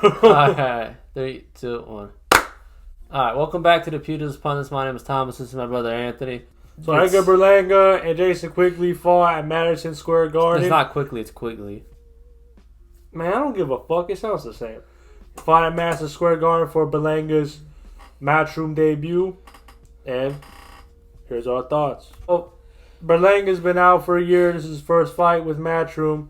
Alright, 3, 2, 1. Alright, welcome back to the Pugilist Pundits. My name is Thomas. This is my brother Anthony. So Edgar Berlanga and Jason Quigley fought at Madison Square Garden. It's not quickly, it's quickly. Man, I don't give a fuck. It sounds the same. Fought at Madison Square Garden for Berlanga's Matchroom debut. And here's our thoughts. Oh, Berlanga's been out for a year. This is his first fight with Matchroom.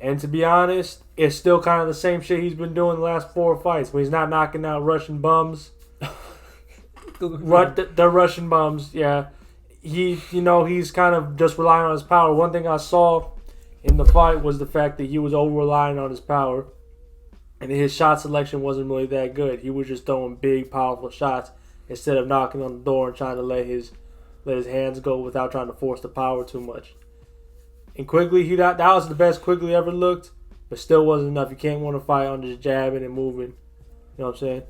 And to be honest, it's still kind of the same shit he's been doing the last 4 fights. When he's not knocking out Russian bums. The Russian bums, yeah. He's kind of just relying on his power. One thing I saw in the fight was the fact that he was over-relying on his power. And his shot selection wasn't really that good. He was just throwing big, powerful shots instead of knocking on the door and trying to let his hands go without trying to force the power too much. And Quigley, that was the best Quigley ever looked, but still wasn't enough. You can't want to fight on just jabbing and moving. You know what I'm saying?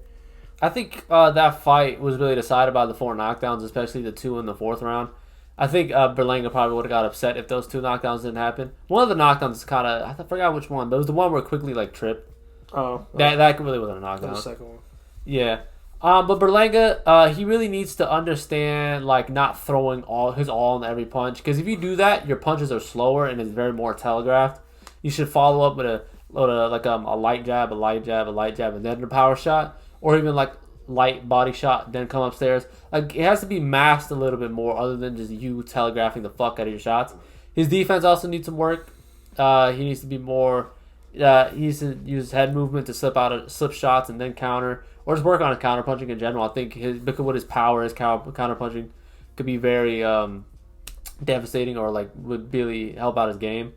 I think that fight was really decided by the 4 knockdowns, especially the 2 in the 4th round. I think Berlanga probably would have got upset if those 2 knockdowns didn't happen. One of the knockdowns kind of, I forgot which one, but it was the one where Quigley tripped. Oh. That really wasn't a knockdown. The second one. Yeah. But Berlanga, he really needs to understand, not throwing his all in every punch. Because if you do that, your punches are slower and it's very more telegraphed. You should follow up with a light jab, a light jab, a light jab, and then a power shot. Or even light body shot, then come upstairs. It has to be masked a little bit more other than just you telegraphing the fuck out of your shots. His defense also needs some work. He needs to be more... he needs to use head movement to slip shots and then counter. Or just work on his counter punching in general. I think because with his power, his counter punching could be very devastating or would really help out his game.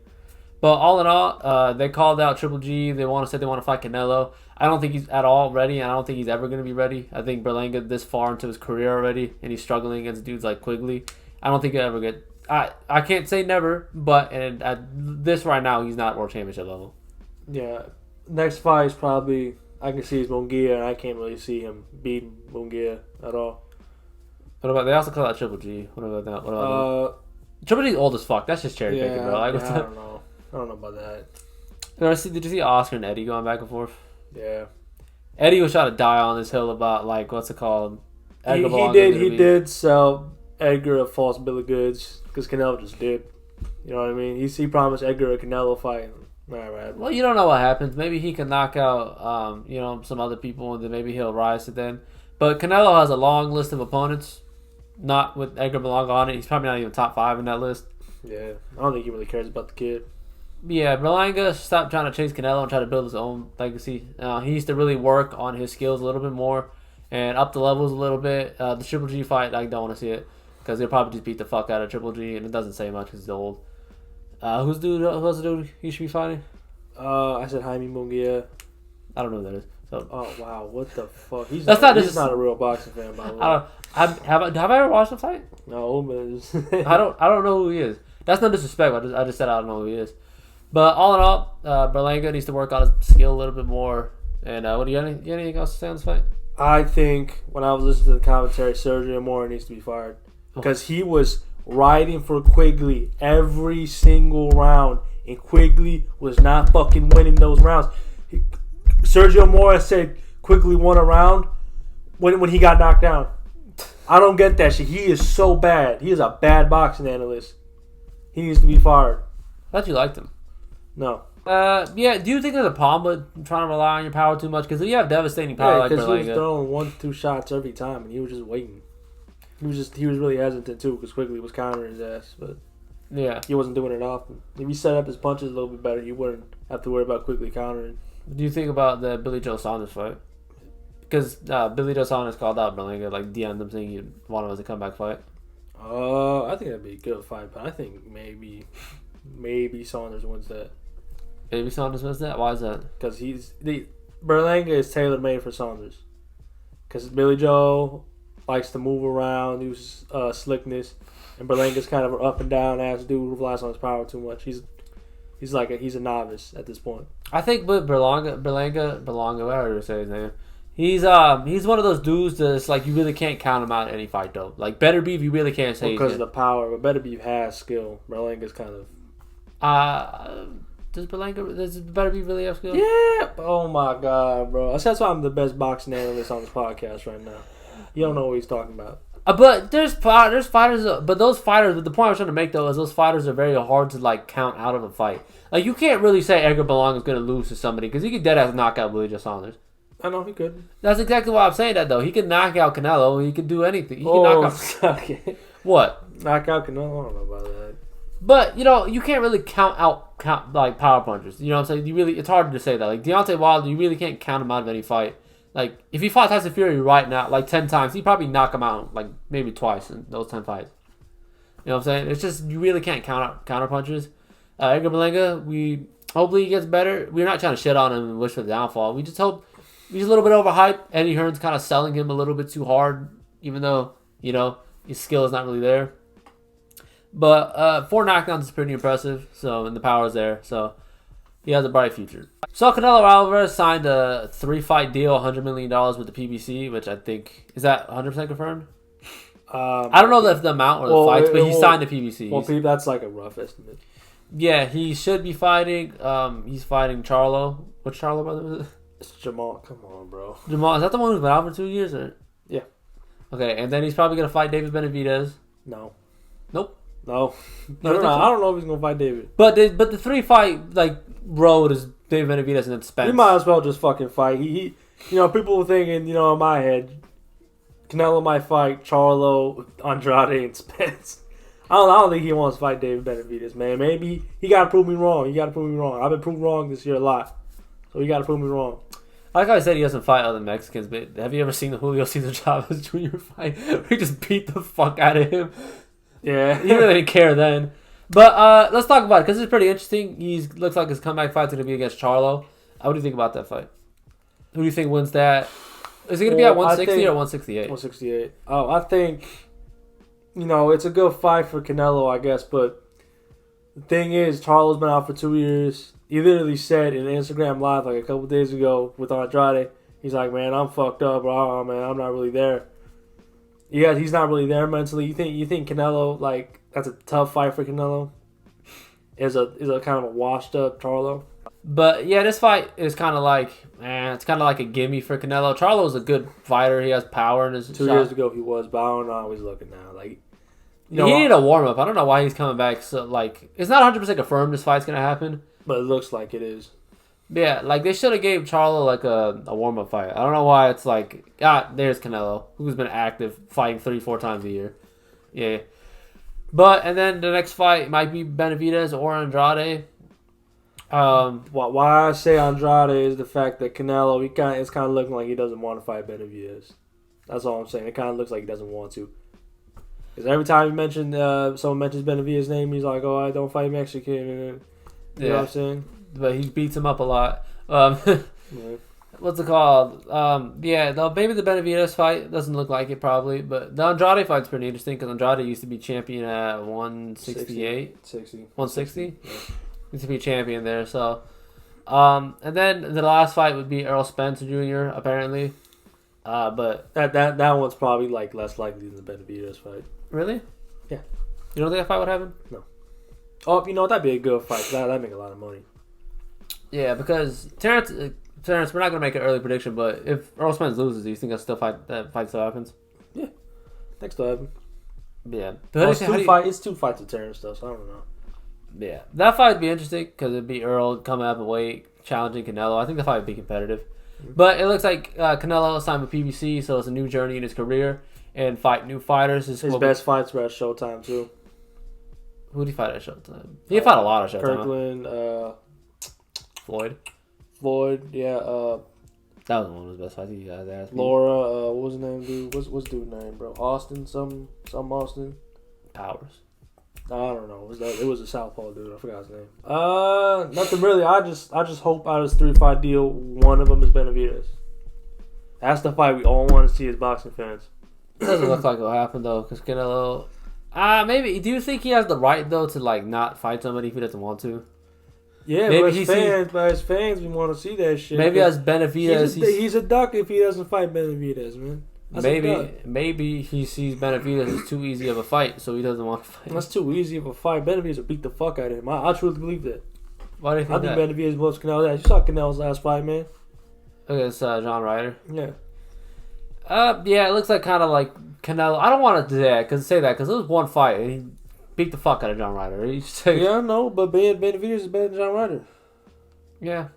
But all in all, they called out Triple G. They want to fight Canelo. I don't think he's at all ready, and I don't think he's ever going to be ready. I think Berlanga this far into his career already, and he's struggling against dudes like Quigley. I don't think he'll ever get. I can't say never, but at this right now, he's not world championship level. Yeah, next fight is probably. I can see his Munguia, and I can't really see him beating Munguia at all. What about they also call out Triple G? What about that? What about Triple G's old as fuck. That's just cherry picking, bro. I don't know. I don't know about that. Did you see Oscar and Eddie going back and forth? Yeah. Eddie was trying to die on this hill about what's it called? He did sell Edgar a false bill of goods because Canelo just did. You know what I mean? He promised Edgar a Canelo fight. Right. Well, you don't know what happens. Maybe he can knock out, some other people, and then maybe he'll rise to then. But Canelo has a long list of opponents, not with Edgar Berlanga on it. He's probably not even top 5 in that list. Yeah, I don't think he really cares about the kid. Yeah, Berlanga stopped trying to chase Canelo and try to build his own legacy. He needs to really work on his skills a little bit more and up the levels a little bit. The Triple G fight, I don't want to see it because they'll probably just beat the fuck out of Triple G, and it doesn't say much because he's old. Who else the dude he should be fighting? I said Jaime Munguia. I don't know who that is. So. Oh wow, what the fuck? He's not a real boxing fan, by the way. Have I ever watched him fight? No, but I don't know who he is. That's no disrespect. I just said I don't know who he is. But all in all, Berlanga needs to work on his skill a little bit more. And what do you got anything else to say on this fight? I think when I was listening to the commentary, Sergio Mora needs to be fired because he was riding for Quigley every single round, and Quigley was not fucking winning those rounds. Sergio Mora said Quigley won a round when he got knocked down. I don't get that shit. He is so bad. He is a bad boxing analyst. He needs to be fired. I thought you liked him. No. Yeah. Do you think there's a problem with trying to rely on your power too much? Because if you have devastating power like Berlanga, he was throwing 1-2 shots every time, and he was just waiting. He was really hesitant too because Quigley was countering his ass, but yeah, he wasn't doing it often. If he set up his punches a little bit better, he wouldn't have to worry about Quigley countering. What do you think about the Billy Joe Saunders fight? Because Billy Joe Saunders called out Berlanga, DM'd him saying he wanted him as a comeback fight. I think that'd be a good fight, but I think maybe Saunders wins that. Maybe Saunders wins that? Why is that? Because Berlanga is tailor made for Saunders. Because Billy Joe likes to move around, use slickness, and Berlanga's kind of an up and down ass dude who relies on his power too much. He's a novice at this point. I think with Berlanga, whatever you say his name. He's one of those dudes that's you really can't count him out in any fight though. Better Beef, you really can't say because of the power, but Better Beef has skill. Berlanga's kind of Does Berlanga? Does it better be really upscale? Yeah. Oh my god, bro. That's why I'm the best boxing analyst on this podcast right now. You don't know what he's talking about. But there's fighters, but those fighters. The point I was trying to make though is those fighters are very hard to like count out of a fight. Like you can't really say Edgar Berlanga is going to lose to somebody because he could dead ass knock out Willie Joe Saunders. I know he could. That's exactly why I'm saying that though. He could knock out Canelo. He could do anything. He can knock out. Okay. What? Knock out Canelo? I don't know about that. But you can't really count like power punchers. You know what I'm saying? It's hard to say that. Like Deontay Wilder, you really can't count him out of any fight. Like if he fought Tyson Fury right now, like 10 times, he'd probably knock him out like maybe twice in those 10 fights. You know what I'm saying? It's just you really can't count out counter punches. Edgar Berlanga, hopefully he gets better. We're not trying to shit on him and wish for the downfall. We just hope he's a little bit overhyped. Eddie Hearn's kind of selling him a little bit too hard, even though his skill is not really there. But 4 knockdowns is pretty impressive. So and the power is there. So he has a bright future. So Canelo Alvarez signed a 3-fight deal, $100 million with the PBC, which I think is that 100% confirmed. I don't know the amount or the fights, but he signed the PBC. Well, that's like a rough estimate. Yeah, he should be fighting. He's fighting Charlo. Which Charlo brother was it? It's Jamal. Come on, bro. Jamal, is that the one who's been out for 2 years? Or? Yeah. Okay, and then he's probably gonna fight David Benavidez. No. Nope. No. I don't know if he's gonna fight David. But the 3-fight road is David Benavidez and then Spence. He might as well just fucking fight. He people were thinking, in my head, Canelo might fight Charlo, Andrade, and Spence. I don't think he wants to fight David Benavidez, man. Maybe he got to prove me wrong. I've been proved wrong this year a lot. So he got to prove me wrong. Like I said, he doesn't fight other Mexicans, but have you ever seen the Julio Cesar Chavez Jr. fight where he just beat the fuck out of him? Yeah. He really didn't care then. But let's talk about it because it's pretty interesting. He looks like his comeback fight's going to be against Charlo. What do you think about that fight? Who do you think wins that? Is it going to be at 160 or 168? 168. Oh, I think, it's a good fight for Canelo, I guess. But the thing is, Charlo's been out for 2 years. He literally said in Instagram Live like a couple days ago with Andrade, he's like, man, I'm fucked up, bro. Oh, man, I'm not really there. Yeah, he's not really there mentally. You think Canelo, like, that's a tough fight for Canelo? Is a kind of a washed up Charlo? But yeah, this fight is kind of like, it's kind of like a gimme for Canelo. Charlo's a good fighter. He has power in his 2 years ago he was, but I don't know how he's looking now. Like, he needed a warm up. I don't know why he's coming back. So like, it's not 100% confirmed this fight's gonna happen. But it looks like it is. Yeah, like they should have gave Charlo like a warm up fight. I don't know why it's like, there's Canelo, who's been active, fighting 3-4 times a year. Yeah. But, and then the next fight might be Benavidez or Andrade. Why I say Andrade is the fact that Canelo, it's kind of looking like he doesn't want to fight Benavidez. That's all I'm saying. It kind of looks like he doesn't want to. Because every time someone mentions Benavidez's name, he's like, oh, I don't fight Mexican. And you know what I'm saying? But he beats him up a lot. What's it called? Maybe the Benavidez fight doesn't look like it probably, but the Andrade fight's pretty interesting because Andrade used to be champion at 168, 160. Yeah. Used to be champion there. So, and then the last fight would be Errol Spence Jr. apparently, but that one's probably like less likely than the Benavidez fight. Really? Yeah. You don't think that fight would happen? No. Oh, that'd be a good fight. That'd make a lot of money. Yeah, because Terrence, we're not gonna make an early prediction, but if Earl Spence loses, do you think that fight still happens? Yeah, next will happen. Yeah, but it's 2 fights with Terrence though, so I don't know. Yeah, that fight would be interesting because it'd be Earl coming up and weight challenging Canelo. I think the fight would be competitive, but it looks like Canelo signed with PBC, so it's a new journey in his career and fight new fighters. His best fights were at Showtime too. Who did he fight at Showtime? He fought a lot of Showtime. Kirkland, Floyd, yeah. That was one of his best fights. You guys asked me. Laura, what was his name, dude? What's dude's name, bro? Austin, some Austin. Powers. I don't know. It was a southpaw dude. I forgot his name. Nothing really. I just hope out of this 3-fight deal, one of them is Benavidez. That's the fight we all want to see as boxing fans. It doesn't look like it'll happen though, because Canelo. Maybe. Do you think he has the right though to like not fight somebody if he doesn't want to? Yeah, but as fans, we want to see that shit. Maybe as Benavidez, he's a duck if he doesn't fight Benavidez, man. Maybe he sees Benavidez as too easy of a fight, so he doesn't want to fight. That's too easy of a fight. Benavidez will beat the fuck out of him. I truly believe that. Why do you I think think that? Benavidez blows Canelo out. You saw Canelo's last fight, man. Against John Ryder. Yeah. Yeah, it looks like kind of like Canelo. I don't want to say that because it was one fight and he beat the fuck out of John Ryder. Yeah, no, but Benavidez is better than John Ryder. Yeah.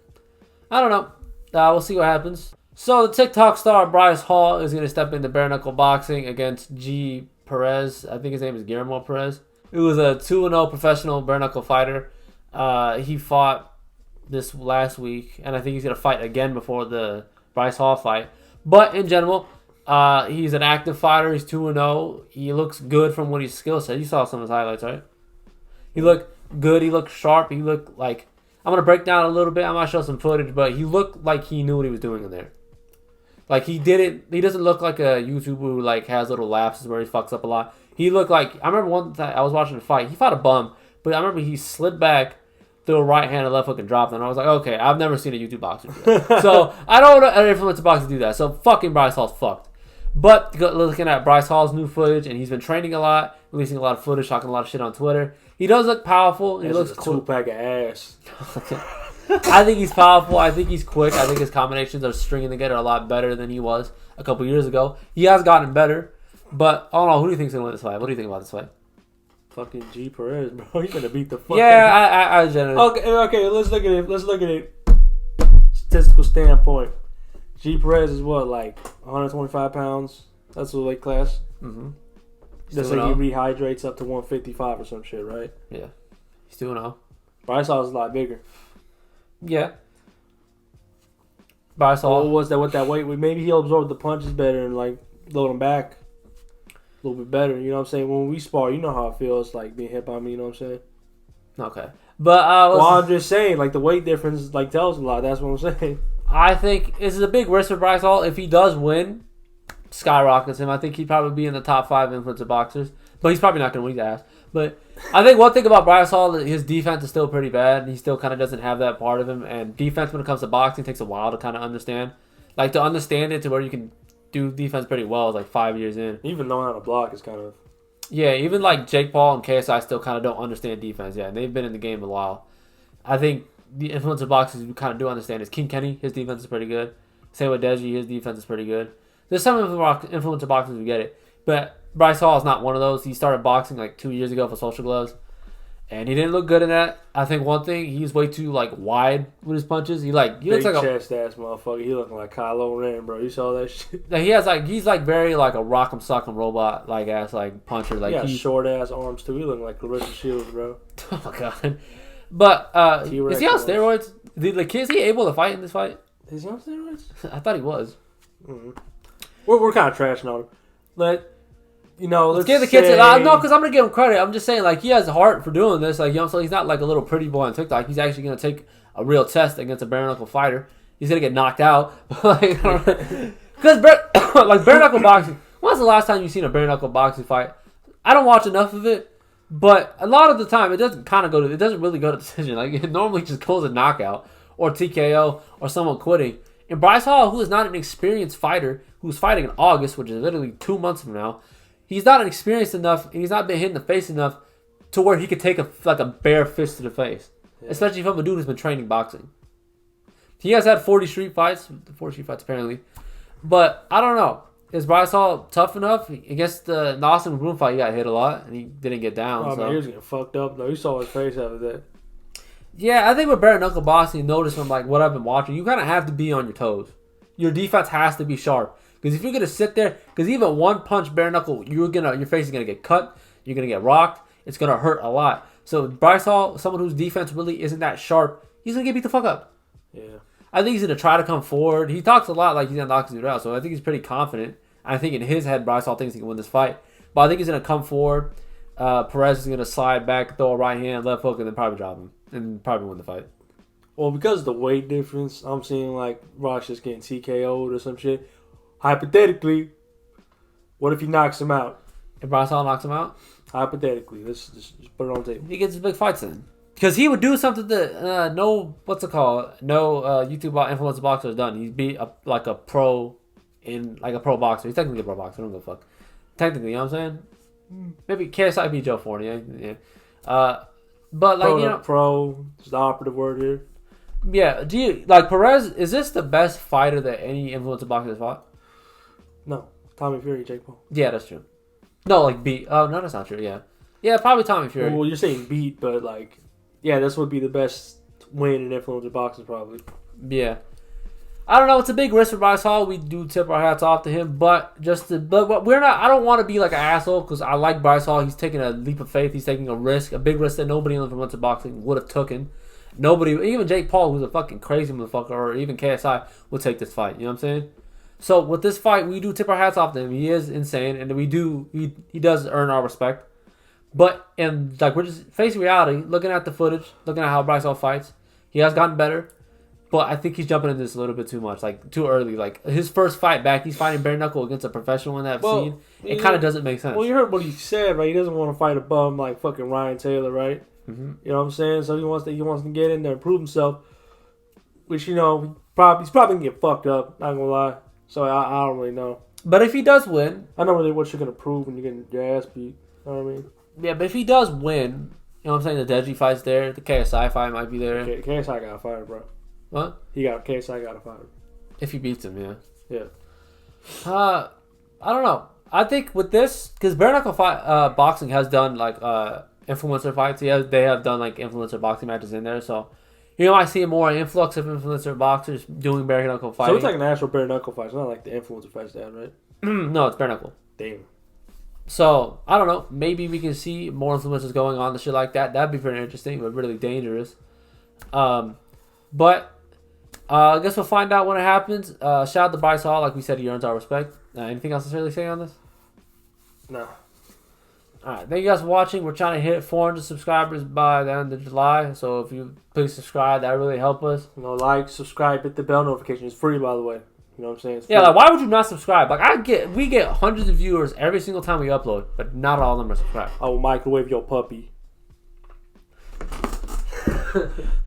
I don't know. We'll see what happens. So the TikTok star Bryce Hall is going to step into bare knuckle boxing against G. Perez. I think his name is Guillermo Perez. It was a 2-0 professional bare knuckle fighter. He fought this last week, and I think he's going to fight again before the Bryce Hall fight. But in general, he's an active fighter. He's 2-0. He looks good from what his skill set. You saw some of his highlights, right? He looked good. He looked sharp. He looked like... I'm going to break down a little bit. I'm going to show some footage, but he looked like he knew what he was doing in there. Like, he doesn't look like a YouTuber who, like, has little lapses where he fucks up a lot. He looked like... I remember one time I was watching a fight. He fought a bum, but I remember he slid back, threw a right hand and left hook and dropped it. And I was like, okay, I've never seen a YouTube boxer do that. So, I don't know an influencer boxer do that. So, fucking Bryce Hall's fucked. But, looking at Bryce Hall's new footage, and he's been training a lot, releasing a lot of footage, talking a lot of shit on Twitter. He does look powerful. He looks cool. 2-pack of ass. I think he's powerful. I think he's quick. I think his combinations are stringing together a lot better than he was a couple years ago. He has gotten better. But, I don't know. Who do you think's going to win this fight? What do you think about this fight? Fucking G. Perez, bro. He's going to beat the fuck Yeah, I generally... Okay, let's look at it. Statistical standpoint. G. Perez is what, like 125 pounds? That's the weight class? Mm-hmm. That's like he rehydrates up to 155 or some shit, right? Yeah. He's 2-0. Bryce Hall is a lot bigger. Yeah. Bryce Hall. What was that with that weight? Maybe he'll absorb the punches better and like load him back a little bit better. You know what I'm saying? When we spar, you know how it feels like being hit by me. You know what I'm saying? Okay. But I'm just saying, like the weight difference like tells a lot. That's what I'm saying. I think this is a big risk for Bryce Hall. If he does win, skyrockets him. I think he'd probably be in the top 5 influencer boxers. But he's probably not going to win his ass. But I think one thing about Bryce Hall, his defense is still pretty bad. And he still kind of doesn't have that part of him. And defense, when it comes to boxing, takes a while to kind of understand. Like, to understand it to where you can do defense pretty well is like 5 years in. Even knowing how to block is kind of... Yeah, even like Jake Paul and KSI still kind of don't understand defense. Yeah, and they've been in the game a while. I think the influencer boxers you kind of do understand is King Kenny. His defense is pretty good. Same with Deji. His defense is pretty good. There's some influencer boxers who get it. But Bryce Hall is not one of those. He started boxing like 2 years ago for Social Gloves. And he didn't look good in that. I think one thing, he's way too like wide with his punches. He looks like a chest ass motherfucker. He looking like Kylo Ren, bro. You saw that shit? He's very like a rock'em sock'em robot like ass like puncher. Like he got short ass arms too. He looking like Clarissa Shields, bro. Oh my god. But is he on steroids? Is he able to fight in this fight? Is he on steroids? I thought he was. Mm-hmm. We're kind of trashing on him. Let's give the kids no, because I'm gonna give him credit. I'm just saying, like, he has heart for doing this. Like, you know what I'm saying? He's not like a little pretty boy on TikTok. He's actually gonna take a real test against a bare knuckle fighter. He's gonna get knocked out. Because like bare knuckle boxing. When's the last time you've seen a bare knuckle boxing fight? I don't watch enough of it, but a lot of the time it doesn't really go to decision. Like, it normally just goes a knockout or TKO or someone quitting. And Bryce Hall, who is not an experienced fighter, who's fighting in August, which is literally 2 months from now. He's not experienced enough, and he's not been hit in the face enough to where he could take a bare fist to the face. Yeah. Especially from a dude who's been training boxing. He has had 40 street fights apparently. But, I don't know. Is Bryce Hall tough enough? Against the Austin Broom fight, he got hit a lot, and he didn't get down. Oh, man, he was getting fucked up, though. You saw his face after that. Yeah, I think with bare knuckle boxing, notice from like what I've been watching, you kind of have to be on your toes. Your defense has to be sharp. Because if you're gonna sit there, because even one punch bare knuckle, your face is gonna get cut, you're gonna get rocked, it's gonna hurt a lot. So Bryce Hall, someone whose defense really isn't that sharp, he's gonna get beat the fuck up. Yeah. I think he's gonna try to come forward. He talks a lot like he's gonna knock his dude out, so I think he's pretty confident. I think in his head, Bryce Hall thinks he can win this fight. But I think he's gonna come forward. Perez is gonna slide back, throw a right hand, left hook, and then probably drop him and probably win the fight. Well, because of the weight difference, I'm seeing like Ross just getting TKO'd or some shit. Hypothetically, what if he knocks him out? If Bryce Hall knocks him out? Hypothetically, let's just put it on the table. He gets his big fights in. Because he would do something that no YouTube influencer boxer has done. He'd be like a pro boxer. He's technically a pro boxer. I don't give a fuck. Technically, you know what I'm saying? Maybe KSI beat Joe Fournier. Yeah. But like pro is the operative word here. Yeah. Do you like Perez? Is this the best fighter that any influencer boxer has fought? No, Tommy Fury, Jake Paul. Yeah, that's true. No, like beat. Oh no, that's not true. Yeah, probably Tommy Fury. Well, you're saying beat, but like, yeah, this would be the best win in influencer boxing probably. Yeah. I don't know. It's a big risk for Bryce Hall. We do tip our hats off to him, but we're not. I don't want to be like an asshole because I like Bryce Hall. He's taking a leap of faith. He's taking a risk, a big risk that nobody in influencer boxing would have taken. Nobody, even Jake Paul, who's a fucking crazy motherfucker, or even KSI, would take this fight. You know what I'm saying? So with this fight, we do tip our hats off to him. He is insane, and he does earn our respect. But we're just facing reality, looking at the footage, looking at how Bryce Hall fights. He has gotten better. But I think he's jumping into this a little bit too much, like too early. Like his first fight back, he's fighting bare knuckle against a professional in that scene. It kind of doesn't make sense. Well, you heard what he said, right? He doesn't want to fight a bum like fucking Ryan Taylor, right? Mm-hmm. You know what I'm saying? So he wants to get in there and prove himself, which he's probably gonna get fucked up. Not gonna lie. So I don't really know. But if he does win, I know really what you're gonna prove when you're getting your ass beat. You know what I mean? Yeah, but if he does win, you know what I'm saying? The Deji fight's there. The KSI fight might be there. KSI got fired, bro. What? KSI got fired. If he beats him, yeah. Yeah. I don't know. I think with this, because bare knuckle boxing has done like influencer fights. They have done like influencer boxing matches in there. So you might see more influx of influencer boxers doing bare knuckle fighting. So it's like an actual bare knuckle fight. It's not like the influencer fights they have, right? No, it's bare knuckle. Damn. So I don't know. Maybe we can see more influencers going on to shit like that. That'd be very interesting, but really dangerous. But I guess we'll find out when it happens. Shout out to Bryce Hall. Like we said, he earns our respect. Anything else to really say on this? No. Alright, thank you guys for watching. We're trying to hit 400 subscribers by the end of July. So if you please subscribe, that really help us. Like, subscribe, hit the bell notification. It's free, by the way. You know what I'm saying? Yeah, like why would you not subscribe? Like we get hundreds of viewers every single time we upload, but not all of them are subscribed. I will microwave your puppy.